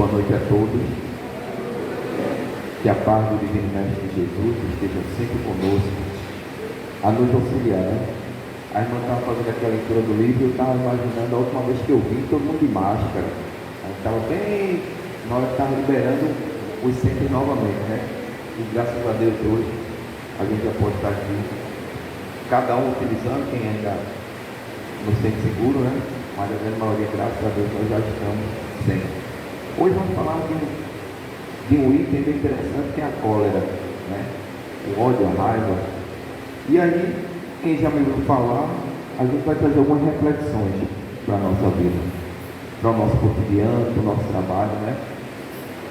Boa noite a todos. Que a paz do Divino Mestre Jesus esteja sempre conosco, a nos auxiliar. A irmã estava fazendo aquela leitura do livro, eu estava imaginando a última vez que eu vi todo mundo de máscara. A gente estava bem, na hora que estava liberando os centros novamente, né? E graças a Deus hoje a gente já pode estar aqui, cada um utilizando, quem ainda não se sente seguro, né? Mas a grande maioria, graças a Deus, nós já estamos sempre. Hoje vamos falar de um item bem interessante, que é a cólera, né? O ódio, a raiva. E aí, quem já me ouviu falar, a gente vai trazer algumas reflexões para a nossa vida, para o nosso cotidiano, para o nosso trabalho, né?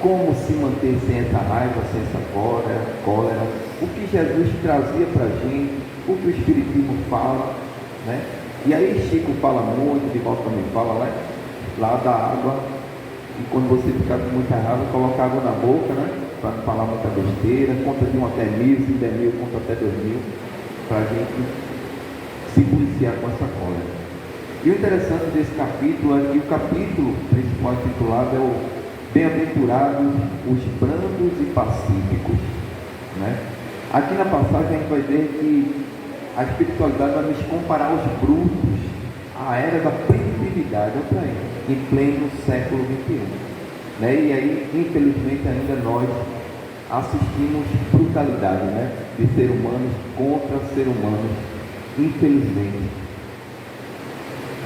Como se manter sem essa raiva, sem essa cólera, o que Jesus trazia para a gente, o que o Espiritismo fala, né? E aí Chico fala muito, de volta também fala, né? Lá da água. E quando você ficar com muita raiva, coloca água na boca, né? Para não falar muita besteira, conta de 1 até 1000, se der 1000, conta até 2000, para a gente se policiar com essa cólera. E o interessante desse capítulo é que o capítulo principal intitulado é o Bem-aventurados os brandos e pacíficos, né? Aqui na passagem a gente vai ver que a espiritualidade vai nos comparar aos brutos, à era da primitividade, olha aí, em pleno século XXI, né? E aí, infelizmente, ainda nós assistimos brutalidade, né? De ser humanos contra ser humanos, infelizmente.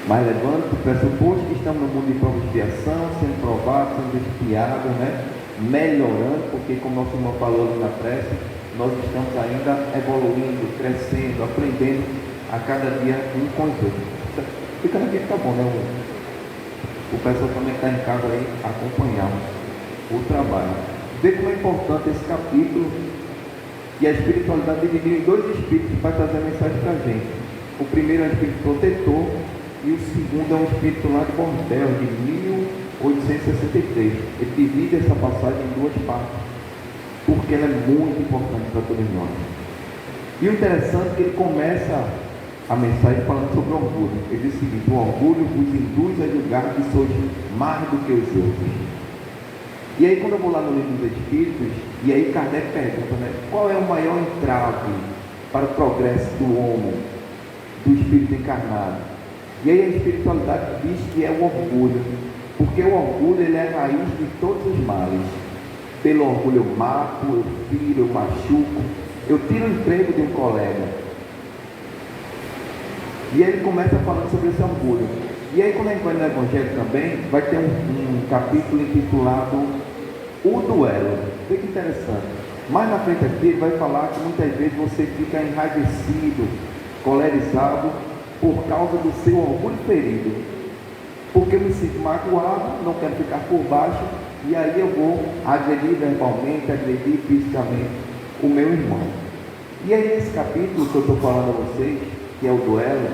Mas levando o pressuposto que estamos no mundo de prova e expiação, sendo provados, sendo espiados, né? Melhorando, porque como nosso irmão falou ali na prece, nós estamos ainda evoluindo, crescendo, aprendendo a cada dia um com os outros. Fica aqui que tá bom, né? O pessoal também está em casa aí acompanhando o trabalho. Vê como é importante esse capítulo, e a espiritualidade dividiu em dois espíritos para trazer a mensagem para a gente. O primeiro é o espírito protetor e o segundo é um espírito lá de Bordel, de 1863. Ele divide essa passagem em duas partes, porque ela é muito importante para todos nós. E o interessante é que ele começa a mensagem falando sobre o orgulho. Ele diz o seguinte: o orgulho vos induz a julgar que sois mais do que os outros. E aí quando eu vou lá no livro dos Espíritos, e aí Kardec pergunta, né, qual é o maior entrave para o progresso do homem, do espírito encarnado? E aí a espiritualidade diz que é o orgulho, porque o orgulho ele é a raiz de todos os males. Pelo orgulho eu mato, eu tiro, eu machuco, eu tiro o emprego de um colega. E aí ele começa falando sobre esse orgulho. E aí quando a gente vai no Evangelho também, vai ter um capítulo intitulado O Duelo. Vê que interessante. Mais na frente aqui ele vai falar que muitas vezes você fica enraivecido, colerizado, por causa do seu orgulho ferido. Porque eu me sinto magoado, não quero ficar por baixo, e aí eu vou agredir verbalmente, agredir fisicamente o meu irmão. E aí nesse capítulo que eu estou falando a vocês, que é o duelo,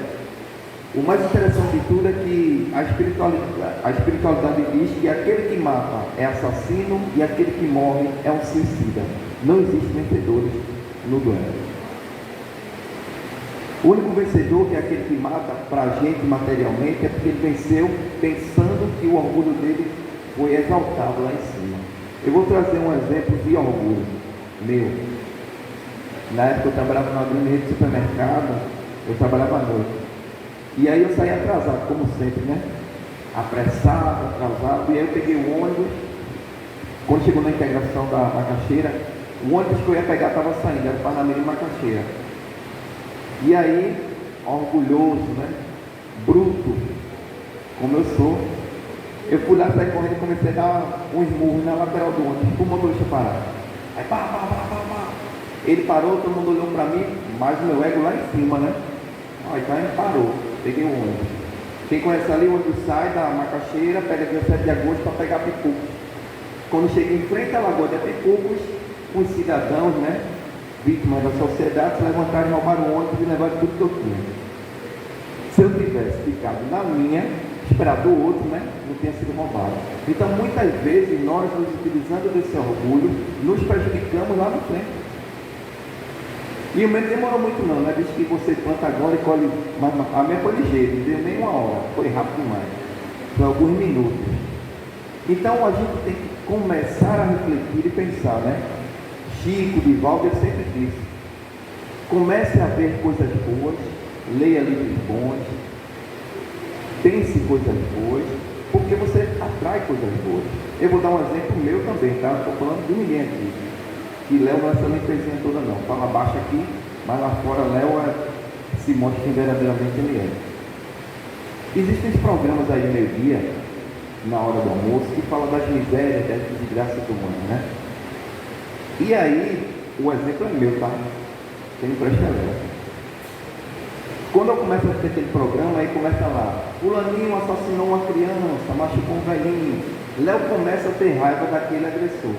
o mais interessante de tudo é que a espiritualidade diz que aquele que mata é assassino e aquele que morre é um suicida. Não existem vencedores no duelo. O único vencedor, que é aquele que mata para a gente materialmente, é porque ele venceu pensando que o orgulho dele foi exaltado lá em cima. Eu vou trazer um exemplo de orgulho meu. Na época eu trabalhava numa grande rede de supermercado, eu trabalhava à noite. E aí eu saí atrasado, como sempre, né? Apressado, atrasado. E aí eu peguei o ônibus. Quando chegou na integração da Macaxeira, o ônibus que eu ia pegar estava saindo, era o Parnamirim e Macaxeira. E aí, orgulhoso, né? Bruto, como eu sou, eu fui lá, saí correndo e comecei a dar um esmurro na lateral do ônibus, para o motorista parar. Aí, pá. Ele parou, todo mundo olhou para mim, mas o meu ego lá em cima, né? Aí ele parou, peguei o ônibus. Quem conhece ali, o ônibus sai da Macaxeira, pega dia 7 de agosto para pegar Picucos. Quando chega em frente à Lagoa de Picucos, os cidadãos, né, vítimas da sociedade, se levantaram e roubaram o ônibus e levaram tudo que eu tinha. Se eu tivesse ficado na minha, esperado o outro, né, não tinha sido roubado. Então, muitas vezes, nós nos utilizando desse orgulho, nos prejudicamos lá na frente. E o meu não demorou muito não, né? Diz que você planta agora e colhe, mas a minha foi ligeira, não deu nem uma hora, foi rápido demais, foi alguns minutos. Então a gente tem que começar a refletir e pensar, né? Chico, Divaldo, ele sempre disse: comece a ver coisas boas, leia livros bons, pense coisas boas, porque você atrai coisas boas. Eu vou dar um exemplo meu também, tá? Não estou falando de ninguém aqui. Que Léo não é essa limpezinha toda não. Fala baixo aqui, mas lá fora Léo se mostra quem verdadeiramente ele é. Existem programas aí meio-dia, na hora do almoço, que falam das misérias, das desgraças humanas, né? E aí, o exemplo é meu, tá? Quem não presta Léo. Quando eu começo a ter aquele programa, aí começa lá: fulaninho assassinou uma criança, machucou um velhinho. Léo começa a ter raiva daquele agressor.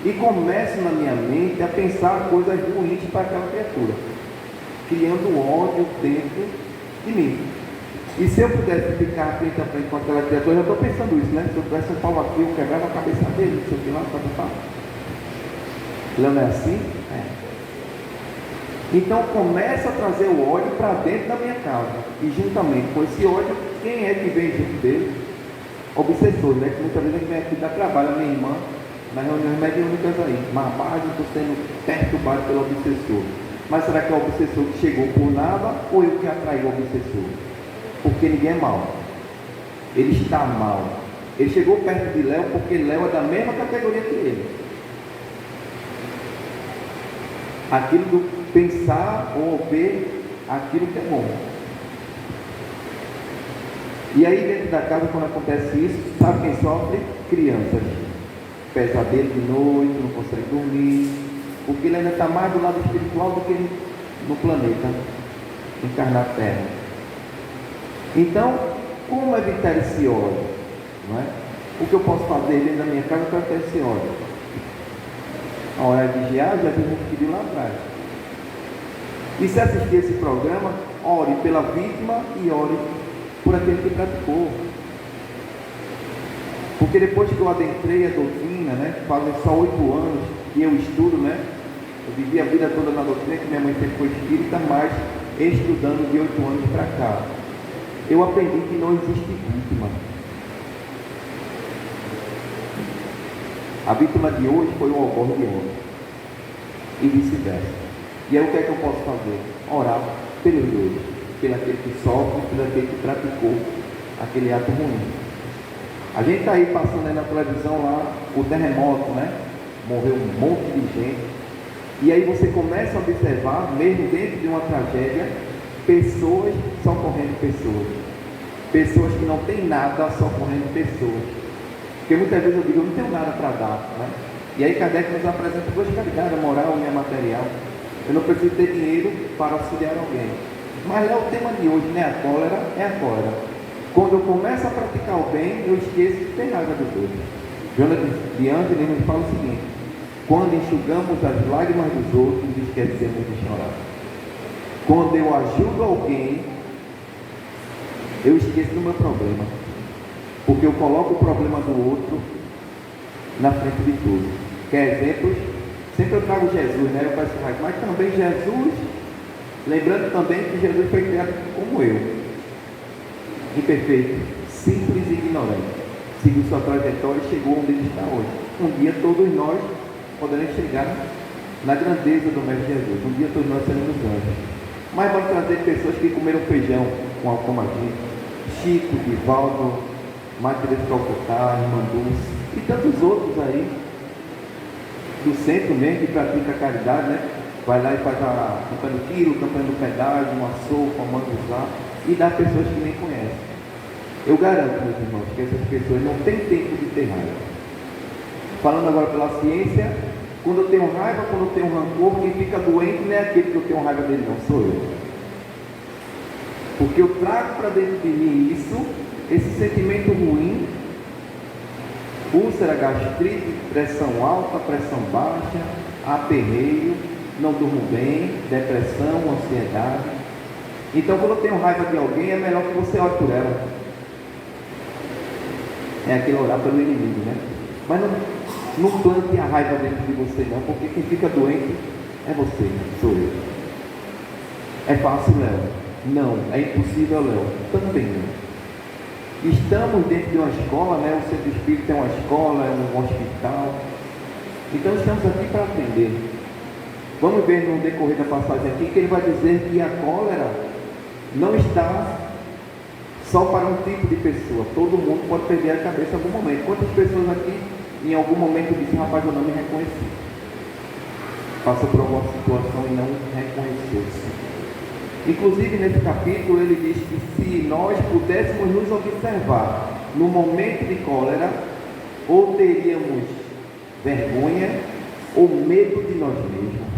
E começo na minha mente a pensar coisas ruins para aquela criatura, criando ódio dentro de mim. E se eu pudesse ficar frente a frente com aquela criatura, eu já estou pensando isso, né? Se eu tivesse um pau aqui, eu quebrava a cabeça dele, não sei o que lá, tá. Léo não é assim? É. Então começa a trazer o ódio para dentro da minha casa. E juntamente com esse ódio, quem é que vem junto dele? Obsessor, né? Que muitas vezes ele vem aqui dar trabalho a minha irmã nas reuniões mediúnicas aí. Mas rapaz, eu estou sendo perturbado pelo obsessor. Mas será que é o obsessor que chegou por nada ou eu que atraí o obsessor? Porque ninguém é mau. Ele está mal. Ele chegou perto de Léo porque Léo é da mesma categoria que ele. Aquilo do pensar ou ver aquilo que é bom. E aí dentro da casa, quando acontece isso, sabe quem sofre? Crianças. Pesadelo de noite, não consegue dormir, porque ele ainda está mais do lado espiritual do que no planeta, encarnar a Terra. Então, como evitar esse ódio? Não é? O que eu posso fazer dentro da minha casa para evitar esse ódio? A hora de vigiar, já vi gente pediu lá atrás. E se assistir esse programa, ore pela vítima e ore por aquele que praticou. Porque depois que eu adentrei a doutrina, né, fazem só 8 anos que eu estudo, né? Eu vivi a vida toda na doutrina, que minha mãe sempre foi espírita, mas estudando de 8 anos para cá. Eu aprendi que não existe vítima. A vítima de hoje foi o algoz de ontem. E vice-versa. E aí o que é que eu posso fazer? Orar pelos dois. Pelo aquele que sofre, pelo aquele que praticou aquele ato ruim. A gente está aí passando aí na televisão lá o terremoto, né? Morreu um monte de gente. E aí você começa a observar, mesmo dentro de uma tragédia, pessoas socorrendo pessoas. Pessoas que não têm nada socorrendo pessoas. Porque muitas vezes eu digo, eu não tenho nada para dar, né? E aí Kardec nos apresenta duas caridades, a moral e a material. Eu não preciso ter dinheiro para auxiliar alguém. Mas é o tema de hoje, né? A cólera é a cólera. Quando eu começo a praticar o bem, eu esqueço de ter raiva dos outros. Jonas de Ângeles nos fala o seguinte: quando enxugamos as lágrimas dos outros, esquecemos de chorar. Quando eu ajudo alguém, eu esqueço do meu problema. Porque eu coloco o problema do outro na frente de tudo. Quer exemplos? Sempre eu trago Jesus, né? Eu faço raiva. Mas também Jesus, lembrando também que Jesus foi criado como eu. Imperfeito, simples e ignorante, seguiu sua trajetória e chegou onde ele está hoje. Um dia todos nós poderemos chegar na grandeza do Mestre Jesus. Um dia todos nós seremos anjos. Mas vai trazer pessoas que comeram feijão com a gente: Chico, Divaldo, Madre Teresa de Calcutá, Irmã Dulce e tantos outros aí do centro mesmo que pratica a caridade, né? Vai lá e faz a campanha do quilo, campanha do pedágio, uma sopa, uma manguzá, e dá pessoas que nem conhecem. Eu garanto, meus irmãos, que essas pessoas não têm tempo de ter raiva. Falando agora pela ciência, quando eu tenho raiva, quando eu tenho rancor, quem fica doente não é aquele que eu tenho raiva dele, não, sou eu. Porque eu trago para dentro de mim isso, esse sentimento ruim, úlcera, gastrite, pressão alta, pressão baixa, aperreio, não durmo bem, depressão, ansiedade. Então, quando eu tenho raiva de alguém, é melhor que você ore por ela. É aquele orar pelo inimigo, né? Mas não plante a raiva dentro de você, não, porque quem fica doente é você, sou eu. É fácil, Léo? Não. É impossível, Léo? Também não. Estamos dentro de uma escola, né? O centro espírita é uma escola, é um hospital. Então estamos aqui para aprender. Vamos ver no decorrer da passagem aqui que ele vai dizer que a cólera não está só para um tipo de pessoa. Todo mundo pode perder a cabeça em algum momento. Quantas pessoas aqui em algum momento dizem, rapaz, eu não me reconheci? Passou por alguma situação e não reconheceu-se. Inclusive nesse capítulo ele diz que se nós pudéssemos nos observar no momento de cólera, ou teríamos vergonha ou medo de nós mesmos.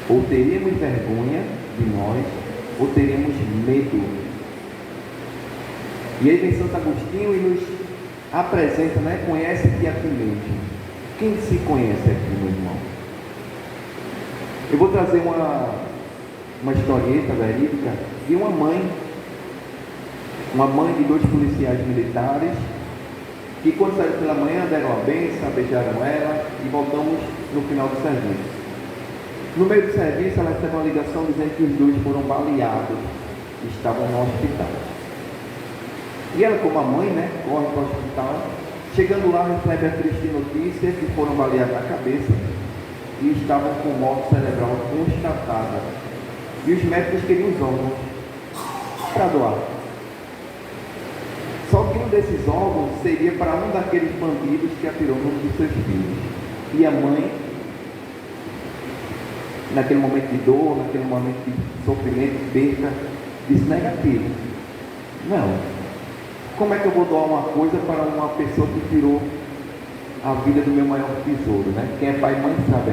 Ou teríamos vergonha de nós, ou teríamos medo. E aí vem Santo Agostinho e nos apresenta, né? Conhece-te a ti mesmo. Quem se conhece aqui, meu irmão? Eu vou trazer uma historieta verídica de uma mãe de 2 policiais militares, que quando saíram pela manhã deram a benção, beijaram ela e voltamos no final do serviço. No meio do serviço ela recebe uma ligação dizendo que os 2 foram baleados e estavam no hospital. E ela, como a mãe, né, corre para o hospital. Chegando lá, recebe a triste notícia que foram baleados na cabeça e estavam com morte cerebral constatada. E os médicos queriam os órgãos para doar. Só que um desses órgãos seria para um daqueles bandidos que atirou num dos seus filhos. E a mãe, naquele momento de dor, naquele momento de sofrimento, perca, disse negativo. Não. Como é que eu vou doar uma coisa para uma pessoa que tirou a vida do meu maior tesouro, né? Quem é pai e mãe sabe.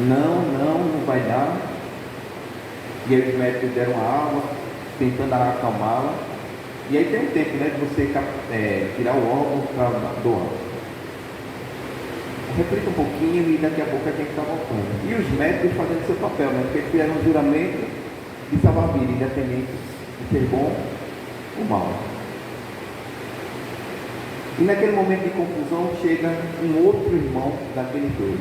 Não vai dar. E aí os médicos deram água, tentando acalmá-la. E aí tem um tempo, né, de você tirar o órgão para doar. Reflita um pouquinho e daqui a pouco a gente está voltando. E os médicos fazendo seu papel, né? Porque eles fizeram um juramento de salvar a vida, independente de ser bom ou mal. E naquele momento de confusão chega um outro irmão daqueles 2,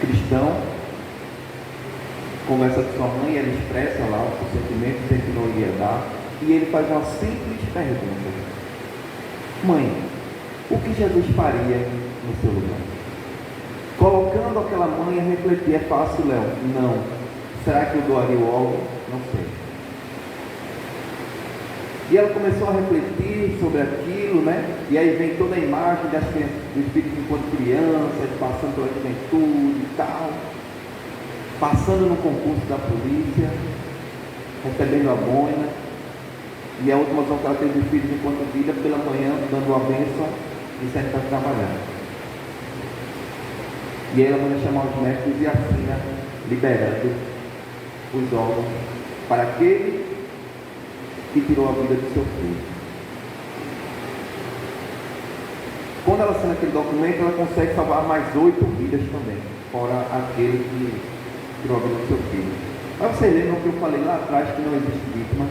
cristão, conversa com sua mãe, ela expressa lá os seus sentimentos, dizendo que não ia dar, e ele faz uma simples pergunta: mãe, o que Jesus faria no seu lugar? Colocando aquela mãe a refletir. É fácil, Léo? Não. Será que eu doaria o órgão? Não sei. E ela começou a refletir sobre aquilo, né? E aí vem toda a imagem do espírito enquanto criança, passando pela juventude e tal, passando no concurso da polícia, recebendo a boina, e a última visão que ela teve do espírito enquanto vida, pela manhã, dando a bênção e saindo para trabalhar. E aí ela manda chamar os médicos e assina, liberando os órgãos para aquele que tirou a vida do seu filho. Quando ela assina aquele documento, ela consegue salvar mais 8 vidas também, fora aquele que tirou a vida do seu filho. Mas vocês lembram que eu falei lá atrás que não existe vítima?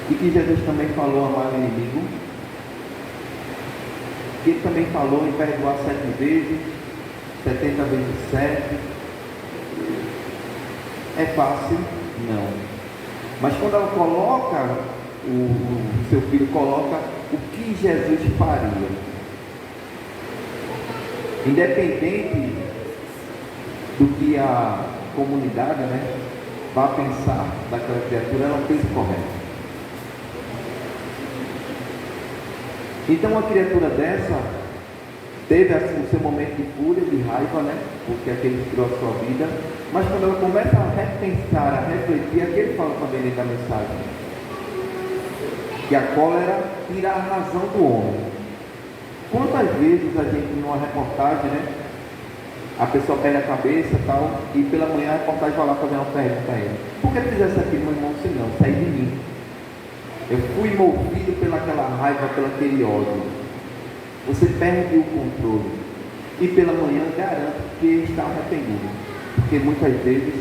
E que Jesus também falou amar o inimigo? Que ele também falou em perdoar 7 vezes, 70 vezes 7. É fácil? Não. Mas quando ela coloca, o seu filho coloca o que Jesus faria. Independente do que a comunidade, né, vá pensar daquela criatura, ela fez o correto. Então uma criatura dessa teve assim, o seu momento de fúria, de raiva, né? Porque aquele tirou a sua vida. Mas quando ela começa a repensar, a refletir, aqui ele fala também dentro da mensagem, que a cólera tira a razão do homem. Quantas vezes a gente, numa reportagem, né? A pessoa perde a cabeça e tal, e pela manhã a reportagem vai lá fazer uma pergunta a ele: por que fizesse aquilo, meu irmão? Sei não, sai de mim. Eu fui movido pelaquela raiva, pelaquele ódio. Você perde o controle. E pela manhã garanto que está arrependido. Porque muitas vezes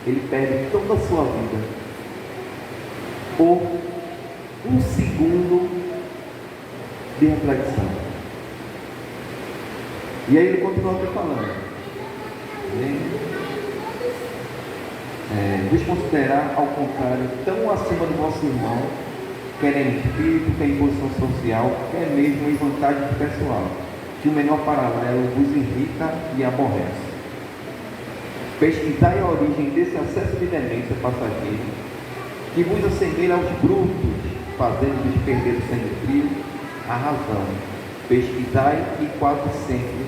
ele perde toda a sua vida por um segundo de reflexão. E aí ele continua aqui falando. Desconsiderar, ao contrário, tão acima do vosso irmão, quer em espírito, quer em posição social, quer mesmo em vantagem pessoal, que o menor paralelo vos irrita e aborrece. Pesquisai a origem desse acesso de demência passageira, que vos assemelha aos brutos, fazendo-vos perder o sangue frio, a razão. Pesquisai e quase sempre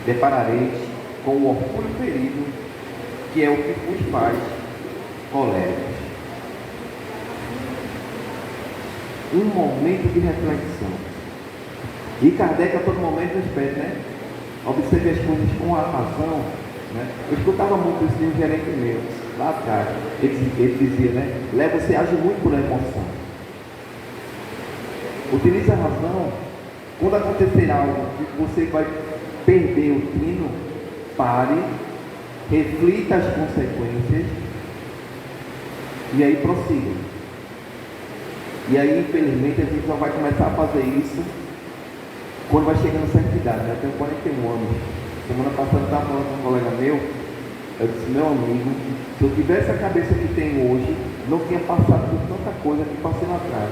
deparareis com o orgulho ferido, que é o que vos faz coléricos. Um momento de reflexão. E Kardec a todo momento nos pede, né? Observe as coisas com a razão, né? Eu escutava muito isso de um gerente meu, lá atrás. Ele dizia, né? Você age muito por emoção. Utilize a razão. Quando acontecer algo que você vai perder o trino, pare, reflita as consequências e aí prossiga. E aí, infelizmente, a gente só vai começar a fazer isso quando vai chegando a certa idade, né? Eu tenho 41 anos. Semana passada eu estava falando com um colega meu, eu disse, meu amigo, se eu tivesse a cabeça que tenho hoje, não tinha passado por tanta coisa que passei lá atrás.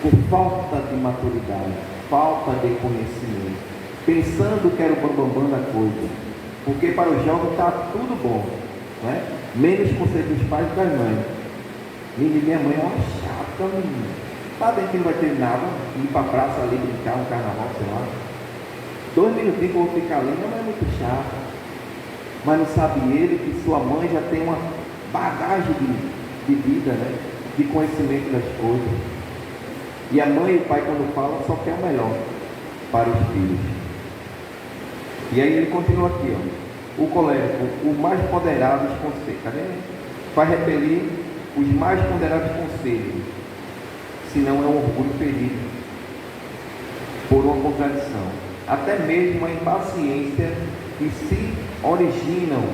Por falta de maturidade, falta de conhecimento, pensando que era o bambambam da coisa, porque para os jovens está tudo bom, né? Menos conceito dos pais e das mães. Minha mãe é uma chata, menina. Tá bem que não vai ter nada, ir para a praça ali, brincar, um carnaval, sei lá. 2 minutinhos que eu vou ficar ali, não é muito chato. Mas não sabe ele que sua mãe já tem uma bagagem de vida, né? De conhecimento das coisas. E a mãe e o pai, quando falam, só quer o melhor para os filhos. E aí ele continua aqui, ó. O colérico, o mais poderado dos conselhos, tá vendo? Vai repelir os mais ponderados conselhos, se não é um orgulho ferido por uma contradição, até mesmo a impaciência que se originam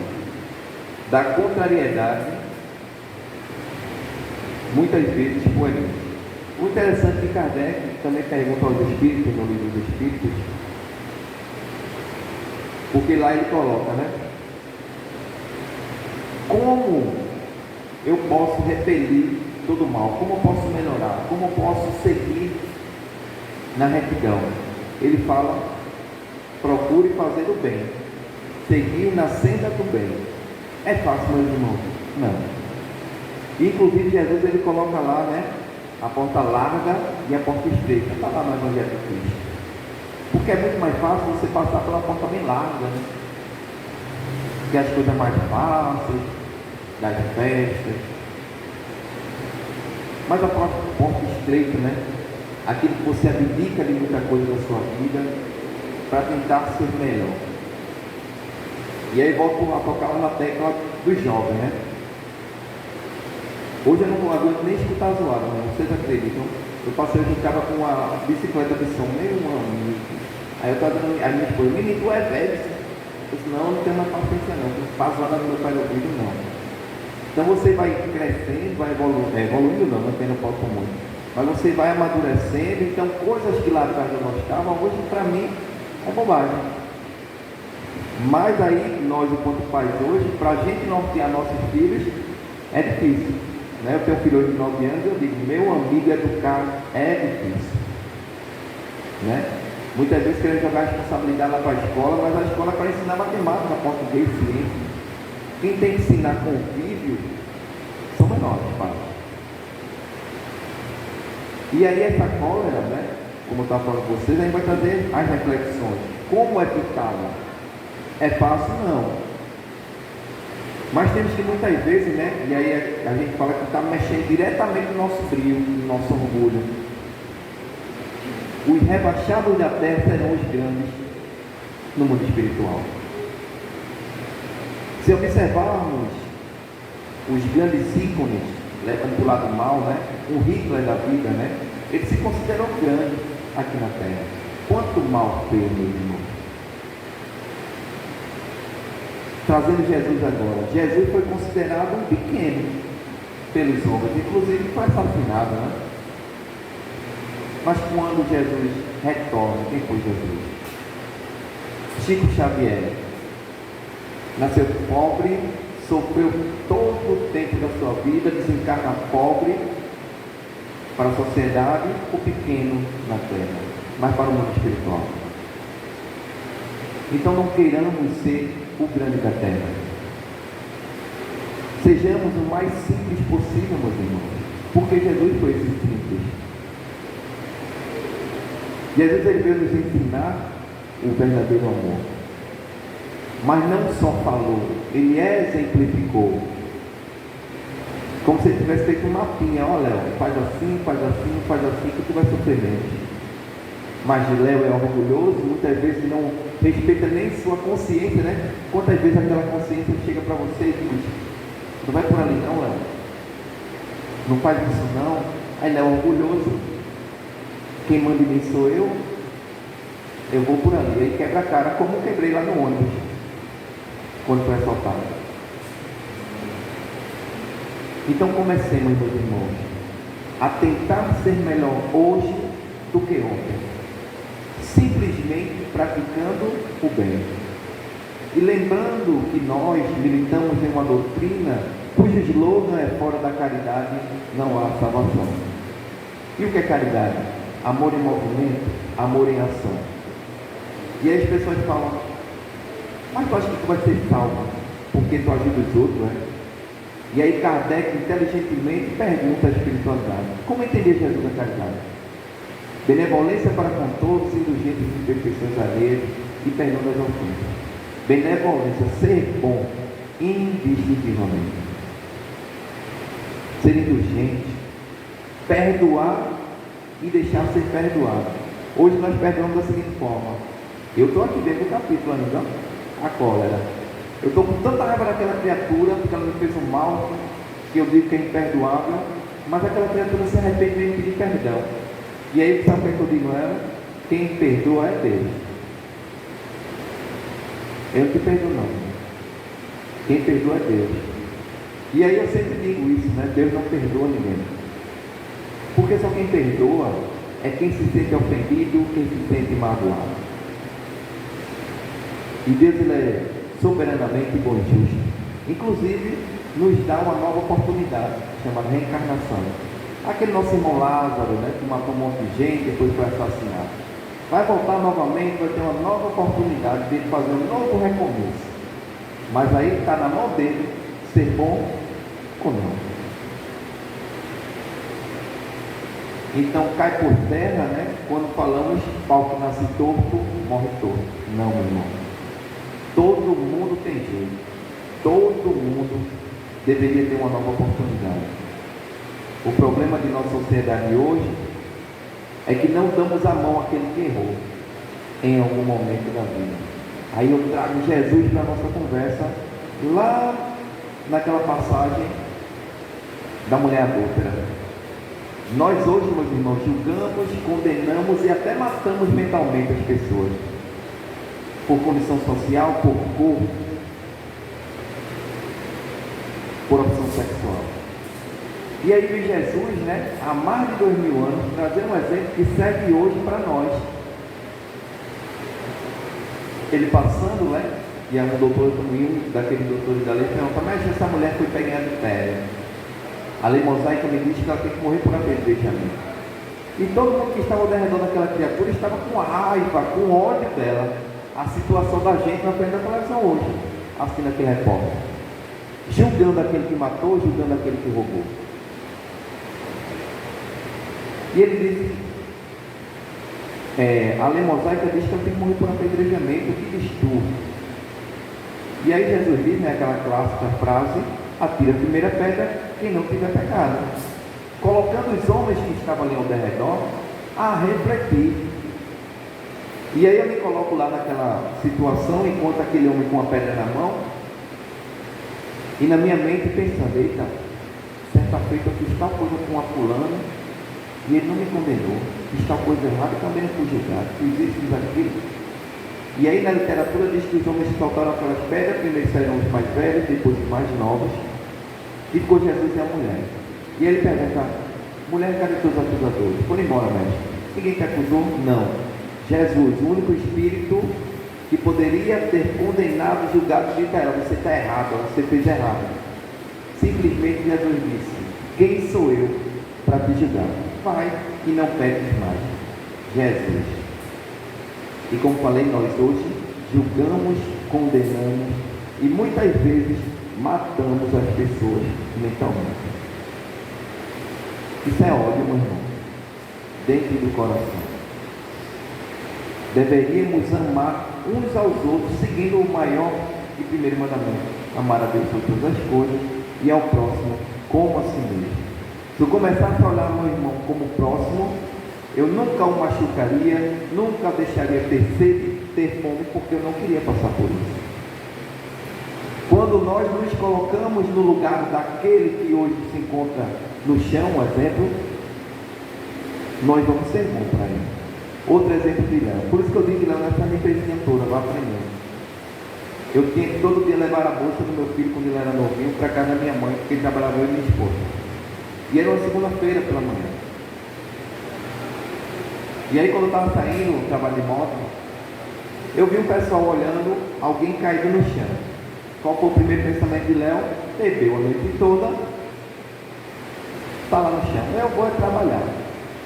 da contrariedade, muitas vezes coerente. O interessante é que Kardec também pergunta aos Espíritos, no livro dos Espíritos, porque lá ele coloca, né? Como eu posso repelir todo o mal? Como eu posso melhorar? Como eu posso seguir na retidão? Ele fala, procure fazer o bem, seguir na senda do bem. É fácil, meus irmãos? Não. Inclusive Jesus ele coloca lá, né? A porta larga e a porta estreita. Está lá no Evangelho de Cristo. Porque é muito mais fácil você passar pela porta bem larga, né? Que as coisas mais fáceis, das festas. Mas a porta estreita, né? Aquilo que você abdica de muita coisa da sua vida para tentar ser melhor. E aí volto a tocar na tecla dos jovens, né? Hoje eu não aguento nem escutar zoada, né? Vocês acreditam? Eu passei hoje em casa com uma bicicleta de som, meu amigo. Aí eu estava dando, aí minha esposa, menino, tu é velho? Eu disse, não tenho mais paciência não, não faço nada no meu pai do ouvido, não. Então você vai crescendo, vai evoluindo não tem no posso muito. Mas você vai amadurecendo, então coisas que lá atrás eu gostava, hoje para mim é bobagem. Mas aí, nós enquanto pais hoje, para a gente nortear nossos filhos, é difícil. Né? Eu tenho um filho de 9 anos e eu digo, meu amigo, educar é difícil. Né? Muitas vezes querem jogar a responsabilidade lá para a escola, mas a escola é para ensinar matemática, português, ciência. Quem tem que ensinar convívio são menores, pais. E aí essa cólera, né? Como eu estava falando com vocês, a gente vai trazer as reflexões. Como é pitada? É fácil? Não. Mas temos que muitas vezes, né? E aí a gente fala que está mexendo diretamente no nosso brilho, no nosso orgulho. Os rebaixados da terra serão os grandes no mundo espiritual. Se observarmos os grandes ícones, levando para o lado mal, né? O Hitler da vida, né? Ele se considerou grande aqui na terra. Quanto mal fez, meu irmão? Trazendo Jesus agora. Jesus foi considerado pequeno pelos homens, inclusive foi assassinado, né? Mas quando Jesus retorna, quem foi Jesus? Chico Xavier nasceu pobre, sofreu todo o tempo da sua vida, desencarna pobre para a sociedade, o pequeno na terra, mas para o mundo espiritual. Então não queiramos ser o grande da terra. Sejamos o mais simples possível, meus irmãos, porque Jesus foi esse simples. Jesus ele veio nos ensinar o verdadeiro amor, mas não só falou, ele exemplificou, como se ele tivesse feito um mapinha. Olha, faz assim, faz assim, faz assim, que tu vai sofrer menos. Mas Léo é orgulhoso, muitas vezes não respeita nem sua consciência, né? Quantas vezes aquela consciência chega para você e diz: não vai por ali não, Léo, não faz isso não. Aí Léo é orgulhoso, quem manda em mim sou eu vou por ali. Aí quebra a cara, como eu quebrei lá no ônibus, quando foi assaltado. Então comecemos, meus irmãos, a tentar ser melhor hoje do que ontem, simplesmente praticando o bem. E lembrando que nós militamos em uma doutrina cujo slogan é: fora da caridade não há salvação. E o que é caridade? Amor em movimento, amor em ação. E aí as pessoas falam: mas tu acha que tu vai ser salvo porque tu ajuda os outros, né? E aí Kardec inteligentemente pergunta à espiritualidade: como entender Jesus da caridade? Benevolência para com todos, indulgência em imperfeições alheias e perdão das ofensas. Benevolência, ser bom indistintivamente, ser indulgente, perdoar e deixar ser perdoado. Hoje nós perdoamos da seguinte forma: eu estou aqui dentro do capítulo ainda, a cólera. Eu estou com tanta raiva daquela criatura, porque ela me fez um mal, que eu digo que é imperdoável, mas aquela criatura se arrepende e me pedir perdão. E aí, sabe o que eu digo a ela? Quem perdoa é Deus. Eu não te perdoo não. Quem perdoa é Deus. E aí eu sempre digo isso, né? Deus não perdoa ninguém. Porque só quem perdoa é quem se sente ofendido, quem se sente magoado. E Deus ele é soberanamente bom e justo. Inclusive, nos dá uma nova oportunidade, chamada reencarnação. Aquele nosso irmão Lázaro, né, que matou um monte de gente, depois foi assassinado. Vai voltar novamente, vai ter uma nova oportunidade de fazer um novo recomeço. Mas aí está na mão dele ser bom ou não. Então cai por terra, né, quando falamos: pau que nasce torto, morre torto. Não, meu irmão. Todo mundo tem jeito. Todo mundo deveria ter uma nova oportunidade. O problema de nossa sociedade hoje é que não damos a mão àquele que errou em algum momento da vida. Aí eu trago Jesus para a nossa conversa, lá naquela passagem da mulher adúltera. Nós hoje, meus irmãos, julgamos, condenamos e até matamos mentalmente as pessoas, por condição social, por cor, por opção sexual. E aí vem Jesus, né, há mais de 2000 anos, trazer um exemplo que serve hoje para nós. Ele passando, né, e um doutor, daquele doutor da lei, pergunta: mas essa mulher foi pega em adultério. A lei mosaica me diz que ela tem que morrer por apedrejamento. E todo mundo que estava ao redor daquela criatura estava com raiva, com ódio dela. A situação da gente na frente da televisão hoje, assistindo aquele repórter, julgando aquele que matou, julgando aquele que roubou. E ele diz: a lei mosaica diz que eu tenho que morrer por apedrejamento, o que diz tu? E aí Jesus diz, né, aquela clássica frase: atira a primeira pedra quem não tiver pecado, colocando os homens que estavam ali ao redor a refletir. E aí eu me coloco lá naquela situação, enquanto aquele homem com a pedra na mão, e na minha mente pensando: eita, certa feita eu fiz tal coisa com a fulana e ele não me condenou, fiz tal coisa errada e também não fui julgado, fiz isso, fiz aquilo. E aí na literatura diz que os homens soltaram aquelas pedras, primeiro saíram os mais velhos, depois os mais novos, e ficou Jesus e a mulher. E ele pergunta: mulher, cadê teus acusadores? Foram embora, mestre. Ninguém te acusou? Não. Jesus, o único espírito que poderia ter condenado, julgado, dito a ela: você está errado, você fez errado. Simplesmente Jesus disse: quem sou eu para te julgar? Vai e não peques mais. Jesus. E como falei, nós hoje julgamos, condenamos e muitas vezes matamos as pessoas mentalmente. Isso é ódio, meu irmão, dentro do coração. Deveríamos amar uns aos outros, seguindo o maior e primeiro mandamento: amar a Deus sobre todas as coisas e ao próximo como a si mesmo. Se eu começasse a olhar meu irmão como próximo, eu nunca o machucaria, nunca deixaria ter sede, ter fome, porque eu não queria passar por isso. Quando nós nos colocamos no lugar daquele que hoje se encontra no chão, exemplo, nós vamos ser bons para ele. Outro exemplo de Léo. Por isso que eu digo que Léo nessa minha empresinha toda, vai aprendendo. Eu tinha que todo dia levar a bolsa do meu filho quando ele era novinho para casa da minha mãe, porque ele trabalhava eu e minha esposa. E era uma segunda-feira pela manhã. E aí quando eu estava saindo do trabalho de moto, eu vi um pessoal olhando alguém caído no chão. Qual foi o primeiro pensamento de Léo? Bebeu a noite toda, está lá no chão. Eu vou trabalhar.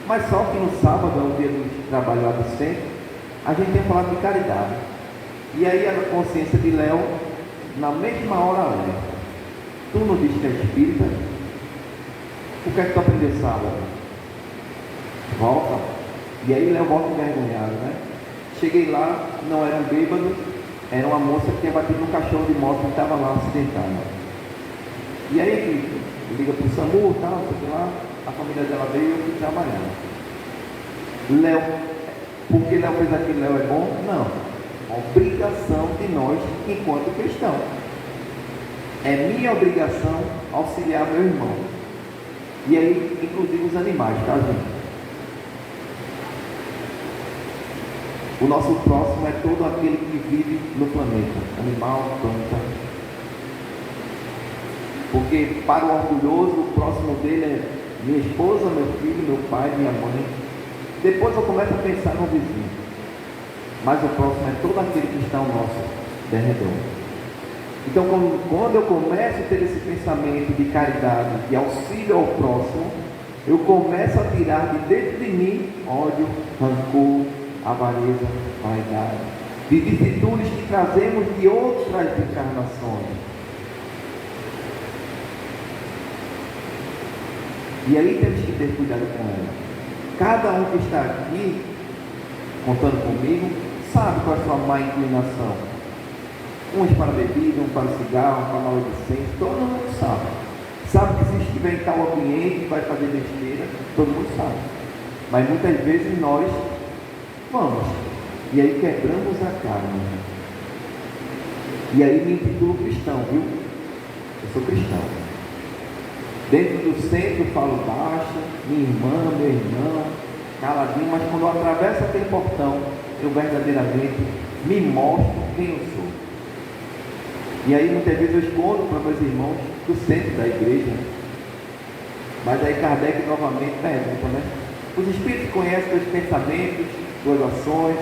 Mas só que no sábado, é o dia do trabalho lá do centro, a gente tem falado de caridade. E aí a consciência de Léo, na mesma hora, alerta: tu não diz que é espírita? O que é que tu aprendeu sábado? Volta. E aí Léo volta envergonhado, né? Cheguei lá, não era um bêbado, era uma moça que tinha batido no cachorro de moto que estava lá acidentada. E aí ele liga para o SAMU e tal, sei lá, a família dela veio e eu fui trabalhar. Léo, porque Léo fez aquilo, Léo é bom? Não. Obrigação de nós enquanto cristãos. É minha obrigação auxiliar meu irmão. E aí, inclusive os animais, tá, gente? O nosso próximo é todo aquele que vive no planeta, animal, planta. Porque para o orgulhoso, o próximo dele é minha esposa, meu filho, meu pai, minha mãe. Depois eu começo a pensar no vizinho. Mas o próximo é todo aquele que está ao nosso derredor. Então, quando eu começo a ter esse pensamento de caridade, de auxílio ao próximo, eu começo a tirar de dentro de mim ódio, rancor, avareza, vaidade, de vicissitudes que trazemos de outras encarnações. E aí temos que ter cuidado com ela. Cada um que está aqui, contando comigo, sabe qual é a sua má inclinação. Uns para bebida, um para cigarro, um para maledicência, todo mundo sabe. Sabe que se estiver em tal ambiente vai fazer besteira, todo mundo sabe. Mas muitas vezes nós vamos, e aí quebramos a cara. E aí me intitulo cristão, viu? Eu sou cristão. Dentro do centro falo baixo, minha irmã, meu irmão, caladinho, mas quando eu atravesso aquele portão, eu verdadeiramente me mostro quem eu sou. E aí muitas vezes eu escondo para meus irmãos do centro da igreja. Mas aí Kardec novamente pergunta, né? Os espíritos conhecem teus pensamentos, tuas ações,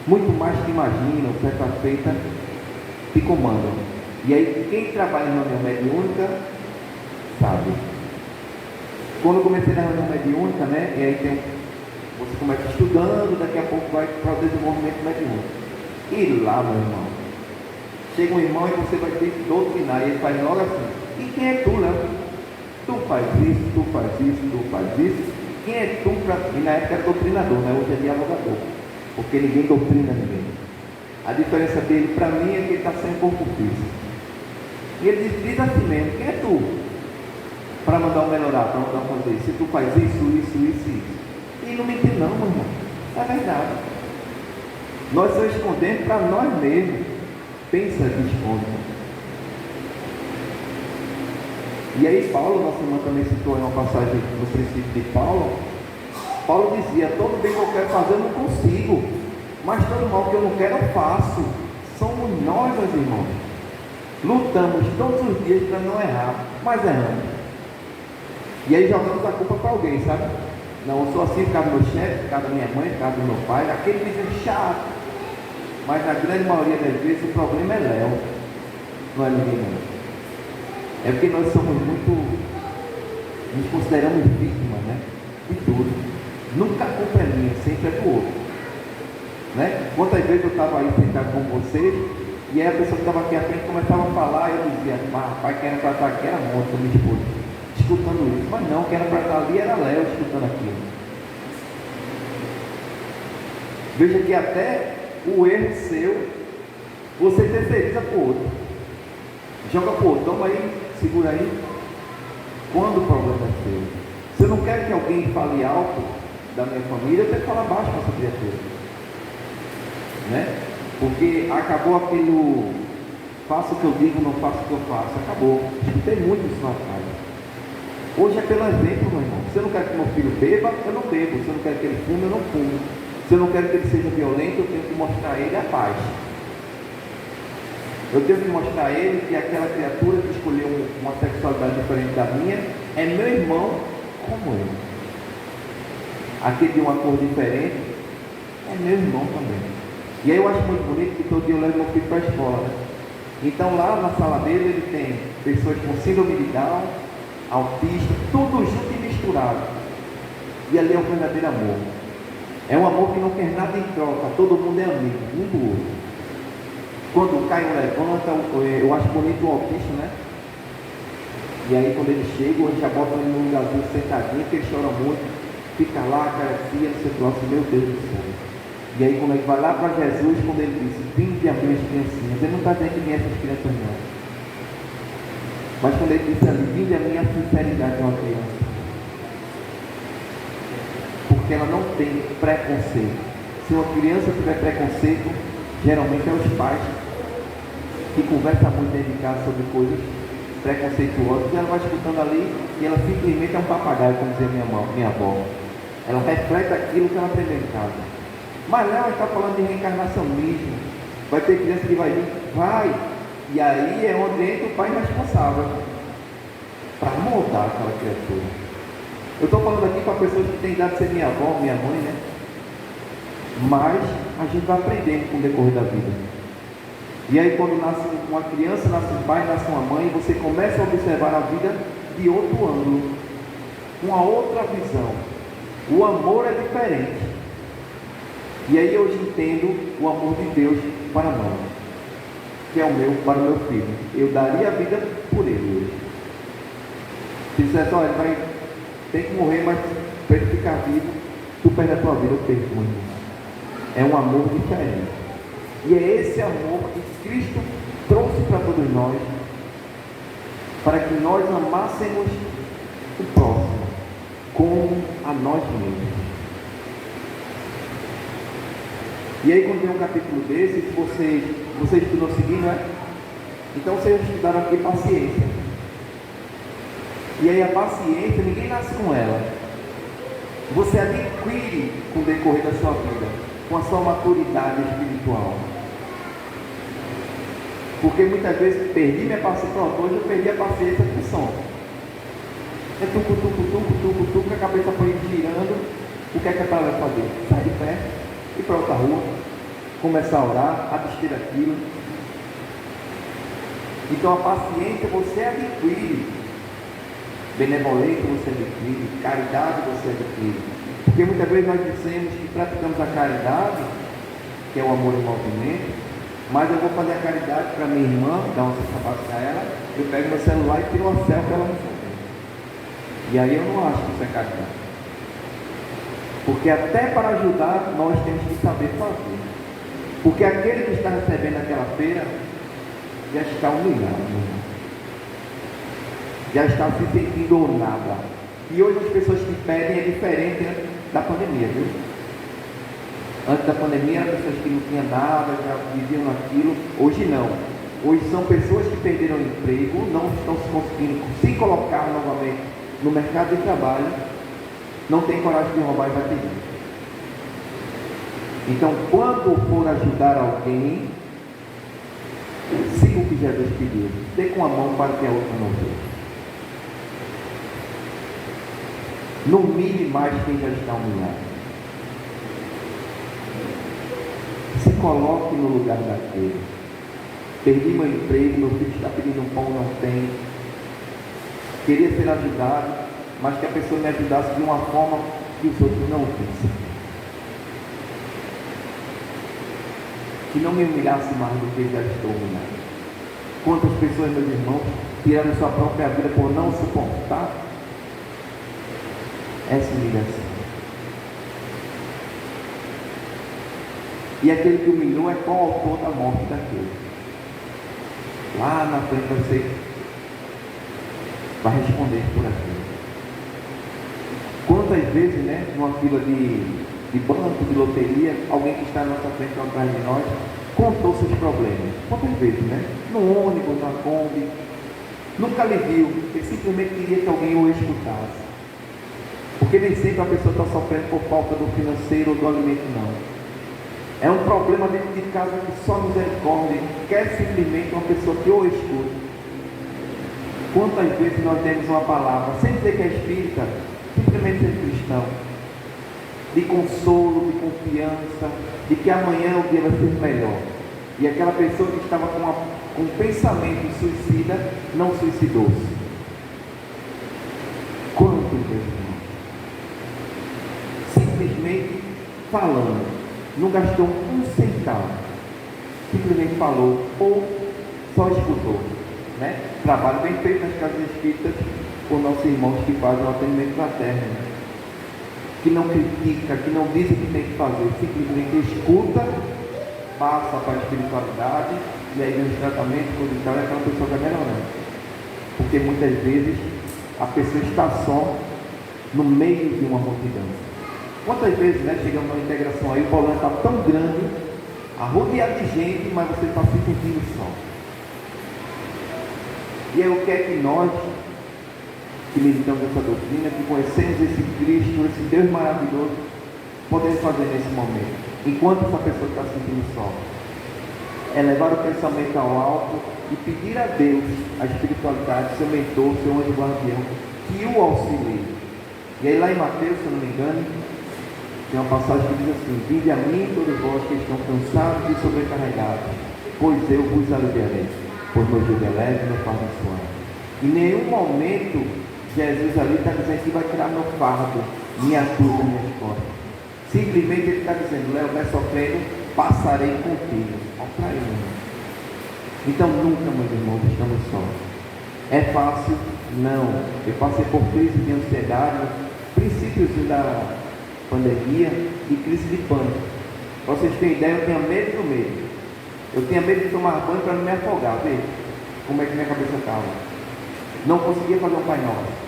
muito mais que imaginam, certa feita, te comandam. E aí quem trabalha em reunião mediúnica sabe. Quando eu comecei na reunião mediúnica, né? E aí você começa estudando, daqui a pouco vai para o desenvolvimento mediúnico. E lá, meu irmão, chega um irmão e você vai ter que doutrinar, e ele faz logo assim: e quem é tu, Léo? Tu faz isso, tu faz isso, tu faz isso. Quem é tu para... E na época era doutrinador, né? Hoje é dialogador, porque ninguém doutrina ninguém. A diferença dele para mim é que ele está sem corpo físico. E ele diz assim mesmo: quem é tu para mandar o melhorar, para mandar fazer? Se tu faz isso. E não mente não, meu irmão. É verdade. Nós só escondemos para nós mesmos. Pensa que esconde. E aí Paulo, nossa irmã também citou em uma passagem no princípio de Paulo. Paulo dizia: todo bem que eu quero fazer eu não consigo, mas todo mal que eu não quero eu faço. Somos nós, meus irmãos. Lutamos todos os dias para não errar, mas erramos. E aí jogamos a culpa para alguém, sabe? Não, eu sou assim por causa do meu chefe, por causa da minha mãe, por causa do meu pai, aquele vizinho chato. Mas na grande maioria das vezes o problema é Léo, não é ninguém não. É porque nós somos muito, nos consideramos vítimas, né? De tudo. Nunca a culpa é minha, sempre é do outro. Né? Quantas vezes eu estava aí sentado com vocês, e aí a pessoa que estava aqui à frente começava a falar, e eu dizia, rapaz, quem era para estar aqui era muito, minha esposa, escutando isso. Mas não, quem era para estar ali era Léo escutando aquilo. Veja que até o erro seu, você terceiriza para o outro. Joga para o outro, toma aí, segura aí. Quando o problema é seu, se eu não quero que alguém fale alto da minha família, eu tenho que falar baixo para essa criatura. Né? Porque acabou aquele faço o que eu digo, não faço o que eu faço. Acabou. Escutei muito isso na casa. Hoje é pelo exemplo, meu irmão. Se eu não quero que meu filho beba, eu não bebo. Se eu não quero que ele fume, eu não fumo. Se eu não quero que ele seja violento, eu tenho que mostrar a ele a paz. Eu tenho que mostrar a ele que aquela criatura que escolheu uma sexualidade diferente da minha é meu irmão como eu. Aquele de uma cor diferente é meu irmão também. E aí eu acho muito bonito que todo dia eu levo meu filho para a escola. Né? Então lá na sala dele ele tem pessoas com síndrome de Down, autista, tudo junto e misturado. E ali é o verdadeiro amor. É um amor que não quer nada em troca, todo mundo é amigo, um do outro. Quando o Caio levanta, eu acho bonito o autista, né? E aí quando ele chega, a gente já bota ele num lugarzinho sentadinho, que ele chora muito, fica lá, cara, fia, não sei o que, nossa, meu Deus do céu. E aí quando ele vai lá para Jesus, quando ele diz, vinde a minhas criancinhas, ele não está dizendo que nem essas crianças não. Mas quando ele disse ali, vinde a minha sinceridade de uma criança. Porque ela não tem preconceito. Se uma criança tiver preconceito, geralmente é os pais que conversam muito dentro de casa sobre coisas preconceituosas, e ela vai escutando ali, e ela simplesmente é um papagaio, como dizia minha avó. Ela reflete aquilo que ela aprendeu em casa. Mas ela está falando de reencarnacionismo. Vai ter criança que vai vir, vai. E aí é onde entra o pai responsável para moldar aquela criatura. Eu estou falando aqui para pessoas que têm idade de ser minha avó, minha mãe, né? Mas a gente vai aprendendo com o decorrer da vida. E aí quando nasce uma criança, nasce um pai, nasce uma mãe, você começa a observar a vida de outro ângulo, uma outra visão. O amor é diferente. E aí eu entendo o amor de Deus para nós, que é o meu para o meu filho. Eu daria a vida por ele hoje. Se dissesse, olha, ele vai ter que morrer, mas para ele ficar vivo, tu perde a tua vida, eu perco, irmão. É um amor diferente. E é esse amor que Cristo trouxe para todos nós, para que nós amássemos o próximo como a nós mesmos. E aí quando tem um capítulo desse, se vocês estudam seguindo, não é? Então vocês estudaram aqui paciência. E aí a paciência, ninguém nasce com ela. Você adquire com o decorrer da sua vida, com a sua maturidade espiritual. Porque muitas vezes perdi minha paciência, pronto, hoje eu perdi a paciência com o som. É tuco, a cabeça foi girando. O que é que a palavra vai fazer? Sai de pé, ir para outra rua, começar a orar, abster aquilo. Então a paciência você adquire, benevolência você adquire, caridade você adquire. Porque muitas vezes nós dizemos que praticamos a caridade, que é o amor em movimento, mas eu vou fazer a caridade para minha irmã, dar um sapato para ela, eu pego meu celular e tiro uma selfie para ela não saber. E aí eu não acho que isso é caridade. Porque até para ajudar, nós temos que saber fazer. Porque aquele que está recebendo aquela feira, já está humilhado. Já está se sentindo nada. E hoje as pessoas que pedem é diferente da pandemia, viu? Antes da pandemia eram pessoas que não tinham nada, já viviam naquilo. Hoje não. Hoje são pessoas que perderam o emprego, não estão se conseguindo se colocar novamente no mercado de trabalho, não tem coragem de roubar e vai pedir. Então, quando for ajudar alguém, siga o que Jesus pediu. Dê com a mão para que a outra não veja. Não humilhe mais quem já está humilhado. Se coloque no lugar daquele. Perdi meu emprego, meu filho está pedindo um pão, não tem. Queria ser ajudado, mas que a pessoa me ajudasse de uma forma que os outros não vissem. Que não me humilhasse mais do que já estou humilhado. Quantas pessoas, meus irmãos, tiraram sua própria vida por não suportar essa humilhação. E aquele que humilhou é qual autor da morte daquele. Lá na frente você vai responder por aquilo. Quantas vezes, numa fila de banco, de loteria, alguém que está na nossa frente ou atrás de nós, contou seus problemas. Quantas vezes, no ônibus, na Kombi, nunca lhe viu, ele simplesmente queria que alguém o escutasse. Porque nem sempre a pessoa está sofrendo por falta do financeiro ou do alimento, não. É um problema dentro de casa que só misericórdia quer simplesmente uma pessoa que o escute. Quantas vezes nós demos uma palavra, sem dizer que é espírita, simplesmente ser cristão, de consolo, de confiança, de que amanhã o dia vai ser melhor. E aquela pessoa que estava com um pensamento suicida, não suicidou-se. Quantas vezes? Simplesmente falando. Não gastou um centavo, simplesmente falou ou só escutou, Trabalho bem feito nas casas espíritas por nossos irmãos que fazem o atendimento fraterno, que não critica, que não diz o que tem que fazer, simplesmente escuta, passa para a espiritualidade e aí vem o tratamento posital e aquela pessoa vai melhorando, porque muitas vezes a pessoa está só no meio de uma multidão. Quantas vezes, chegamos numa integração aí, o problema está tão grande, arrodeado de gente, mas você está se sentindo só. E aí o que é que nós, que meditamos essa doutrina, que conhecemos esse Cristo, esse Deus maravilhoso, podemos fazer nesse momento, enquanto essa pessoa está se sentindo só? É levar o pensamento ao alto e pedir a Deus, a espiritualidade, seu mentor, seu anjo guardião, que o auxilie. E aí lá em Mateus, se eu não me engano, tem uma passagem que diz assim: vinde a mim todos vós que estão cansados e sobrecarregados, pois eu vos aliviarei, pois meu jugo é leve e meu fardo é suave. Em nenhum momento Jesus ali está dizendo que vai tirar meu fardo, minha cruz, minhas costas. Simplesmente ele está dizendo: Léo, vai sofrendo, passarei contigo. Olha para ele. Então nunca, meus irmãos, estamos sós. É fácil? Não. Eu passei por crise de ansiedade, princípios da pandemia e crise de pânico. Para vocês terem ideia, eu tinha medo do medo. Eu tinha medo de tomar banho para não me afogar. Veja como é que minha cabeça estava. Não conseguia fazer um Pai Nosso.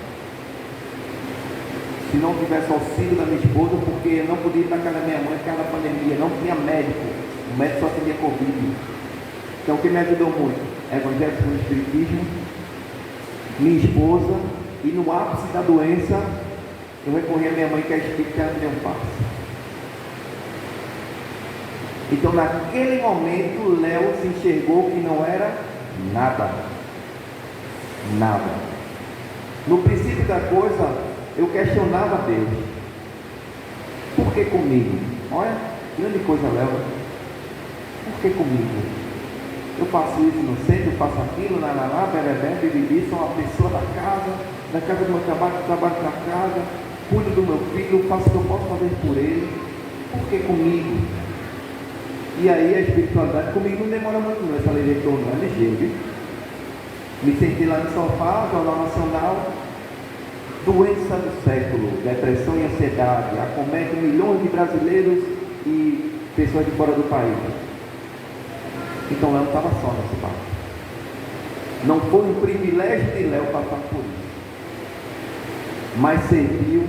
Se não tivesse auxílio da minha esposa, porque eu não podia ir na casa da minha mãe por causa da pandemia, não tinha médico. O médico só atendia Covid. Então o que me ajudou muito? Evangelho segundo o Espiritismo, minha esposa, e no ápice da doença, eu recorri à minha mãe que é espírita, que ela me deu um passo. Então naquele momento Léo se enxergou que não era nada. Nada. No princípio da coisa, eu questionava Deus. Por que comigo? Olha, grande coisa, Léo. Por que comigo? Eu faço isso no centro, eu faço aquilo, lá, berebé, bibibi, sou uma pessoa da casa do meu trabalho na casa, cuido do meu filho, faço o que eu posso fazer por ele. Por que comigo? E aí a espiritualidade comigo não demora muito não, essa lei de retorno é ligeira, viu? Me sentei lá no sofá, Jornal Nacional, doença do século, depressão e ansiedade, acomete milhões de brasileiros e pessoas de fora do país. Então Léo estava só nesse barco. Não foi um privilégio de Léo passar por isso, mas serviu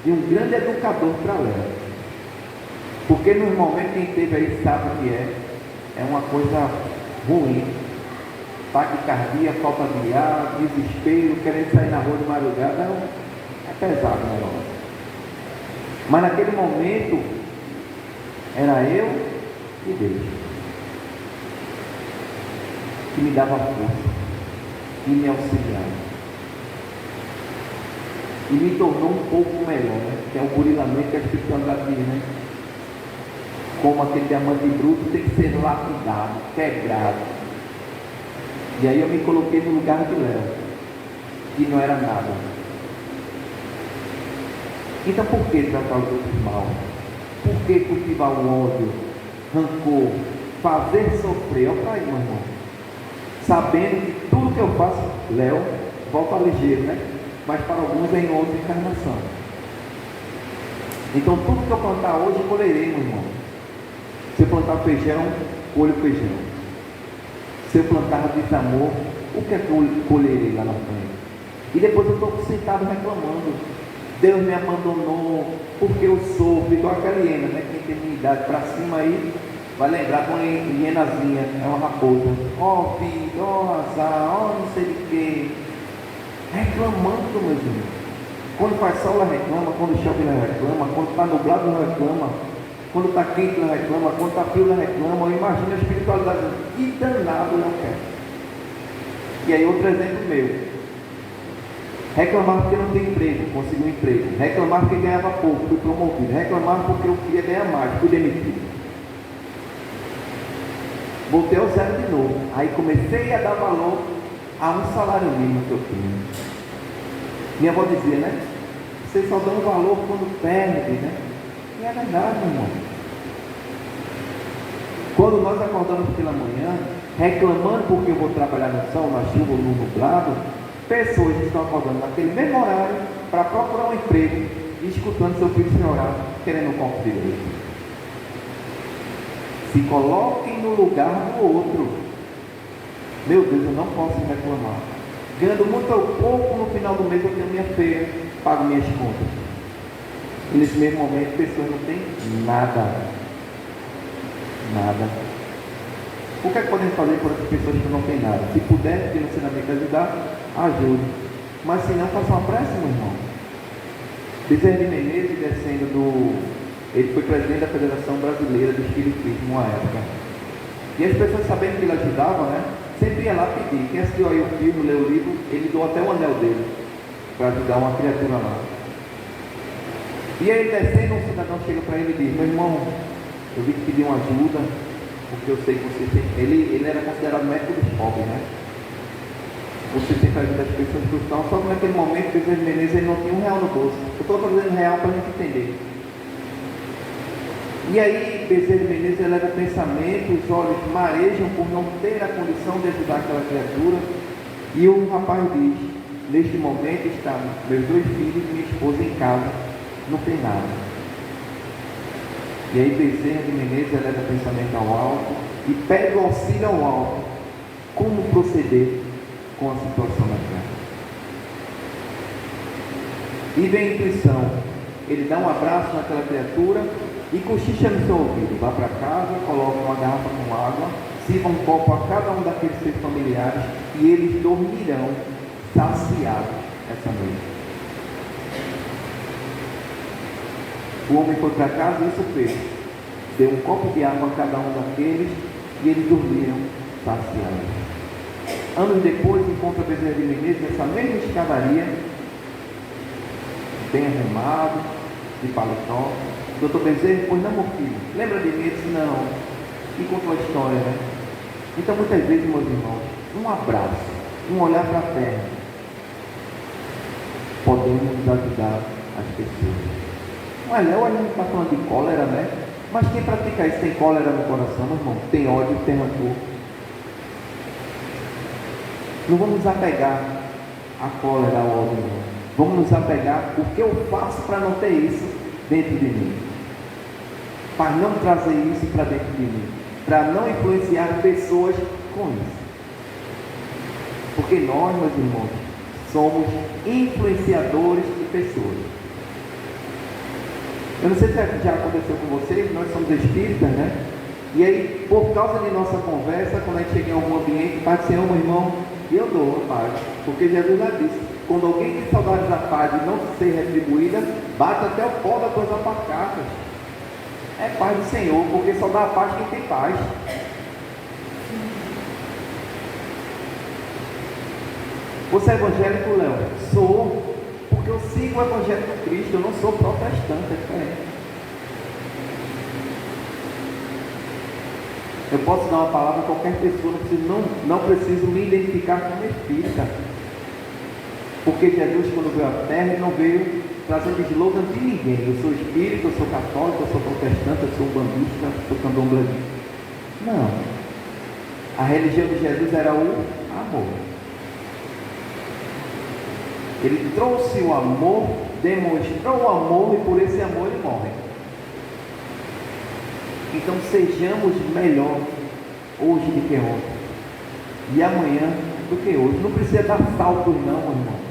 de um grande educador para Léo. Porque nos momentos que a gente teve aí, sabe o que é uma coisa ruim. Taquicardia, falta de ar, desespero, querendo sair na rua de madrugada, é pesado o negócio. Mas naquele momento, era eu e Deus, que me dava força, que me auxiliava. E me tornou um pouco melhor, que é o burilamento que a espiritualidade diz, como aquele diamante bruto, tem que ser lapidado, quebrado. E aí eu me coloquei no lugar de Léo, que não era nada. Então por que tratar os outros mal? Por que cultivar o ódio, rancor, fazer sofrer? Olha para aí, meu irmão. Sabendo que tudo que eu faço, Léo, volta ligeiro, né? Mas para alguns é em outra encarnação. Então tudo que eu plantar hoje, colherei, meu irmão. Se eu plantar feijão, colho feijão. Se eu plantar desamor, o que é que eu colherei lá na frente? E depois eu estou sentado reclamando. Deus me abandonou, porque eu sofro, igual aquela hiena, né? Quem tem minha idade para cima aí, vai lembrar com a hienazinha, é uma raposa. Ó vida, ó azar, ó não sei de quê. Reclamando, meus irmãos. Quando faz sol, ela reclama. Quando chove, ela reclama. Quando está nublado, ela reclama. Quando está quente, ela reclama. Quando está frio, ela reclama. Eu imagino a espiritualidade. Que danado eu quero. E aí, outro exemplo meu. Reclamar porque não tem emprego, conseguiu um emprego. Reclamar porque ganhava pouco, fui promovido. Reclamar porque eu queria ganhar mais, fui demitido. Voltei ao zero de novo. Aí comecei a dar valor a um salário mínimo que eu tinha. Minha avó dizia, né? Vocês só dão valor quando perdem, né? E é verdade, irmão. Quando nós acordamos pela manhã, reclamando porque eu vou trabalhar no sol, na chuva ou no nublado, pessoas estão acordando naquele mesmo horário para procurar um emprego e escutando seu filho sem orar, querendo um copo de leite. Se coloquem no lugar do outro. Meu Deus, eu não posso reclamar. Ganhando muito ou pouco, no final do mês eu tenho minha feira, pago minhas contas. E nesse mesmo momento, pessoas não têm nada. Nada. O que é que podem fazer por essas pessoas que não têm nada? Se puder financeiramente ajudar, ajude. Mas se não, faça uma prece, meu irmão. Bezerra de Menezes, ele foi presidente da Federação Brasileira do Espiritismo uma época. E as pessoas, sabendo que ele ajudava, né? Sempre ia lá pedir. Quem assistiu aí o filme, leu o livro, ele doou até o anel dele para ajudar uma criatura lá. E aí, descendo, um cidadão chega para ele e diz: meu irmão, eu vim te pedir uma ajuda, porque eu sei que você tem. Ele era considerado médico dos pobres, né? Você sempre ajuda as pessoas que estão. Só que naquele momento, Bezerra de Menezes, ele não tinha R$1 no bolso. Eu estou fazendo real para a gente entender. E aí, Bezerra de Menezes eleva o pensamento, os olhos marejam por não ter a condição de ajudar aquela criatura. E o rapaz diz: neste momento estão meus 2 filhos e minha esposa em casa, não tem nada. E aí Bezerra de Menezes eleva o pensamento ao alto e pede o auxílio ao alto. Como proceder com a situação da terra? E vem a intuição. Ele dá um abraço naquela criatura e cochicha no seu ouvido: vá para casa, coloca uma garrafa com água, sirva um copo a cada um daqueles seus familiares e eles dormirão saciados essa noite. O homem foi para casa e isso fez. Deu um copo de água a cada um daqueles e eles dormiram saciados. Anos depois, encontra Bezerra de Menezes nessa mesma escadaria, bem arrumado, de paletó. Doutor Bezerra, pois não, meu filho, lembra de mim? Ele disse: não. E contou a história, né? Então, muitas vezes, meus irmãos, um abraço, um olhar para a terra, podemos ajudar as pessoas. Mas Léo, a gente está falando de cólera, né? Mas quem pratica isso tem cólera no coração, meu irmão? Tem ódio, tem rancor. Não vamos nos apegar à cólera, ao ódio, não. Vamos nos apegar o que eu faço para não ter isso dentro de mim, para não trazer isso para dentro de mim, para não influenciar pessoas com isso. Porque nós, meus irmãos, somos influenciadores de pessoas. Eu não sei se já aconteceu com vocês, nós somos espíritas, né? E aí, por causa de nossa conversa, quando a gente chega em algum ambiente, Pai do Senhor, meu irmão, e eu dou a paz, porque Jesus já disse: quando alguém tem saudade da paz e não ser retribuída, bate até o pó das tuas alpargatas. É paz do Senhor, porque só dá a paz quem tem paz. Você é evangélico, Léo? Sou, porque eu sigo o Evangelho do Cristo, eu não sou protestante, é diferente. Eu posso dar uma palavra a qualquer pessoa, não preciso me identificar como espírita. Porque Jesus, quando veio à Terra, ele não veio trazendo slogan de ninguém. Eu sou espírita, eu sou católico, eu sou protestante, eu sou umbandista, eu sou candomblé. Não. A religião de Jesus era o amor. Ele trouxe o amor, demonstrou o amor e por esse amor ele morre. Então sejamos melhor hoje do que ontem e amanhã do que hoje. Não precisa dar saltos não, meu irmão.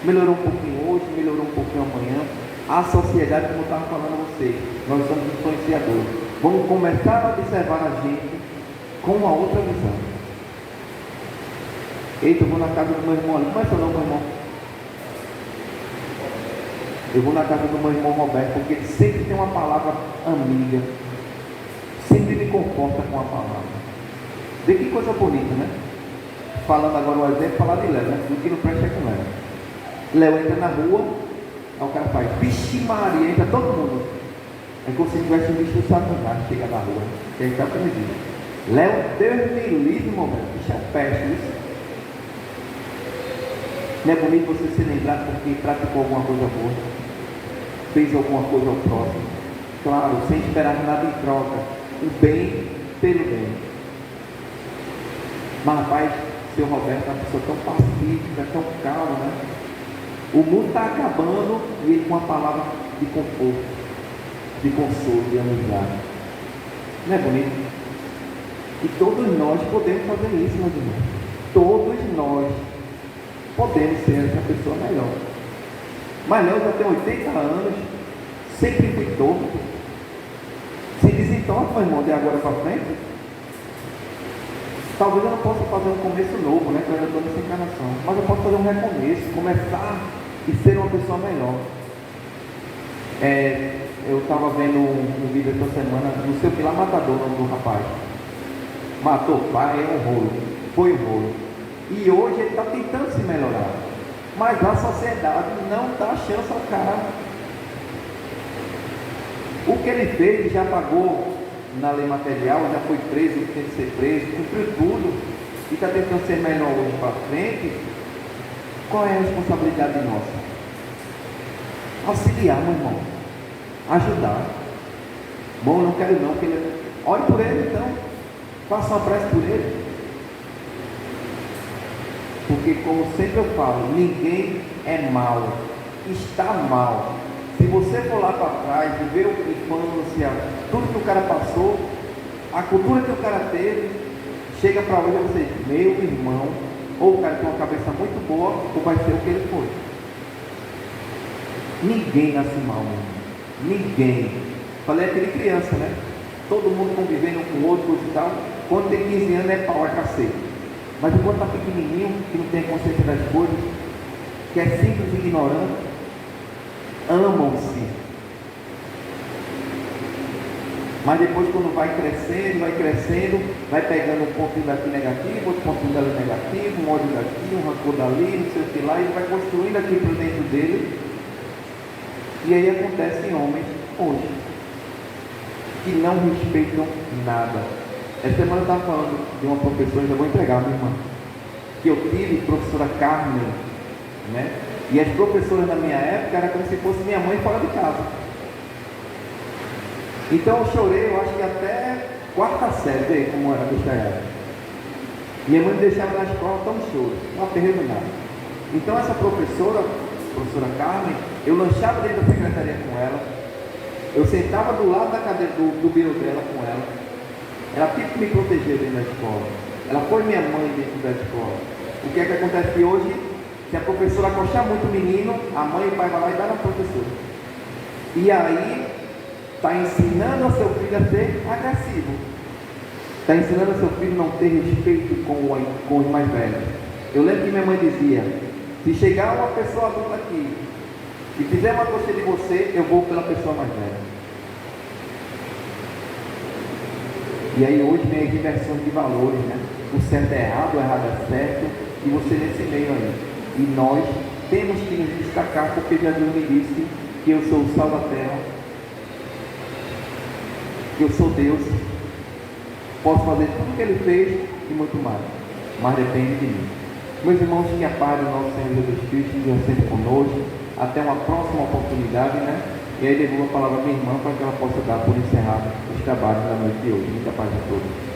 Melhorou um pouquinho hoje, melhorou um pouquinho amanhã. A sociedade, como eu estava falando a vocês, nós somos influenciadores. Vamos começar a observar a gente com uma outra visão. Eita, eu vou na casa do meu irmão ali. Como é seu nome, meu irmão? Eu vou na casa do meu irmão Roberto, porque ele sempre tem uma palavra amiga. Sempre me conforta com a palavra. Vê que coisa bonita, né? Falando agora o exemplo, falar de Léo, né? O que não presta é com Léo. Léo entra na rua, aí o cara faz, vixe Maria, entra todo mundo. É como se tivesse um bicho do Satanás, chega na rua, que a gente está perdido. Léo, Deus me livre, irmão, bicho é peste isso. Não é bonito você se lembrar porque praticou alguma coisa boa, fez alguma coisa ao próximo, claro, sem esperar nada em troca, o bem pelo bem. Mas rapaz, seu Roberto é uma pessoa tão pacífica, tão calma, né? O mundo está acabando e ele com uma palavra de conforto, de consolo, de amizade. Não é bonito? E todos nós podemos fazer isso, meus irmãos. Todos nós podemos ser essa pessoa melhor. Mas Léo já tem 80 anos, sempre fui torto. Se desentorta, meu irmão, de agora para frente. Talvez eu não possa fazer um começo novo, né? Que eu ainda estou nessa encarnação. Mas eu posso fazer um recomeço, começar e ser uma pessoa melhor. Eu estava vendo um vídeo essa semana, não sei o que lá, Matador, o nome do rapaz. Matou o pai, é um rolo. Foi um rolo. E hoje ele está tentando se melhorar. Mas a sociedade não dá chance ao cara. O que ele fez, ele já pagou na lei material, já foi preso, tem que ser preso, cumpriu tudo. E está tentando ser melhor hoje para frente. Qual é a responsabilidade nossa? Auxiliar, meu irmão. Ajudar. Bom, eu não quero não, porque ele... Ore por ele então. Faça uma prece por ele. Porque como sempre eu falo, ninguém é mal. Está mal. Se você for lá para trás e ver o infância, tudo que o cara passou, a cultura que o cara teve, chega para hoje e você diz, meu irmão, ou o cara tem uma cabeça muito boa, ou vai ser o que ele foi. Ninguém nasce mal, meu irmão. Ninguém. Falei aquele criança, né? Todo mundo convivendo um com o outro e tal. Quando tem 15 anos é pau, é cacete. Mas enquanto está pequenininho, que não tem consciência das coisas, que é simples e ignorante, amam-se. Mas depois quando vai crescendo, vai pegando um pontinho daqui negativo, outro pontinho dali negativo, um ódio daqui, um rancor dali, não sei o que lá, e ele vai construindo aqui para dentro dele. E aí acontece em homens hoje, que não respeitam nada. Essa semana eu estava falando de uma professora, já vou entregar, minha irmã, que eu tive, professora Carmen, né? E as professoras da minha época era como se fosse minha mãe fora de casa. Então eu chorei, eu acho que até quarta série, vê como era dessa época. Minha mãe me deixava na escola tão choro, não aperreio nada. Então essa professora Carmen, eu lanchava dentro da secretaria com ela, eu sentava do lado da cadeira do birô dela com ela. Ela sempre me protegeu dentro da escola. Ela foi minha mãe dentro da escola. O que é que acontece hoje? Se a professora acostar muito o menino, a mãe e o pai vai lá e dá na professora. E aí, está ensinando ao seu filho a ser agressivo. Está ensinando ao seu filho a não ter respeito com os mais velhos. Eu lembro que minha mãe dizia, se chegar uma pessoa adulta aqui e fizer uma coisa de você, eu vou pela pessoa mais velha. E aí hoje vem as inversões de valores, né? O certo é errado, o errado é certo, e você nesse meio aí. E nós temos que nos destacar, porque Jesus me disse que eu sou o sal da terra, que eu sou Deus, posso fazer tudo o que Ele fez e muito mais, mas depende de mim. Meus irmãos, que a paz do nosso Senhor Jesus Cristo esteja sempre conosco. Até uma próxima oportunidade, né? E aí devolvo a palavra à minha irmã para que ela possa dar por encerrado os trabalhos da noite de hoje. Muita paz a todos.